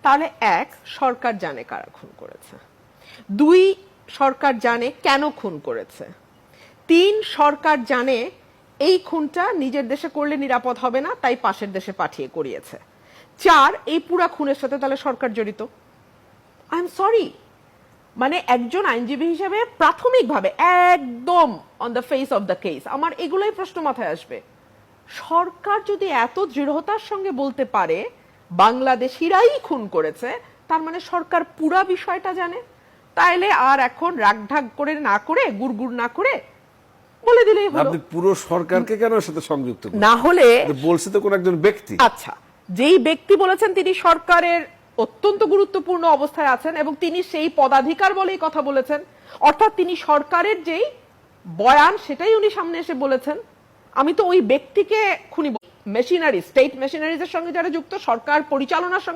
তাহলে এক, সরকার জানে কারা খুন করেছে। দুই, সরকার জানে কেন খুন করেছে। তিন, সরকার জানে এই খুনটা নিজের দেশে করলে নিরাপদ হবে না, তাই পাশের দেশে পাঠিয়ে করিয়েছে। চার, এই পুরা খুনের সাথে তাহলে সরকার জড়িত। আই এম সরি, মানে একজন আইনজীবী হিসেবে প্রাথমিকভাবে একদম on the face of the case আমার এগুলোই প্রশ্ন মাথায় আসবে। সরকার যদি এত দৃঢ়তার সঙ্গে বলতে পারে বাংলাদেশিরাই খুন করেছে, তার মানে সরকার পুরা বিষয়টা জানে। তাইলে আর এখন রাগঢাক করে না করে, গুড়গুড় না করে বলে দিলেই হলো। আপনি পুরো সরকারকে কেন এর সাথে সংযুক্ত করছেন? না হলে বলছে তো কোন একজন ব্যক্তি। আচ্ছা, যেই ব্যক্তি বলেছেন তিনি সরকারের অত্যন্ত গুরুত্বপূর্ণ অবস্থায় আছেন এবং তিনি সেই পদাধিকার বলেই কথা বলেছেন, অর্থাৎ তিনি সরকারের যেই বয়ান সেটাই উনি সামনে এসে বলেছেন। আমি তো ওই ব্যক্তিকে খুনি মেশিনারি, স্টেট মেশিনারিজের সঙ্গে যারা যুক্ত, সরকার পরিচালনার সঙ্গে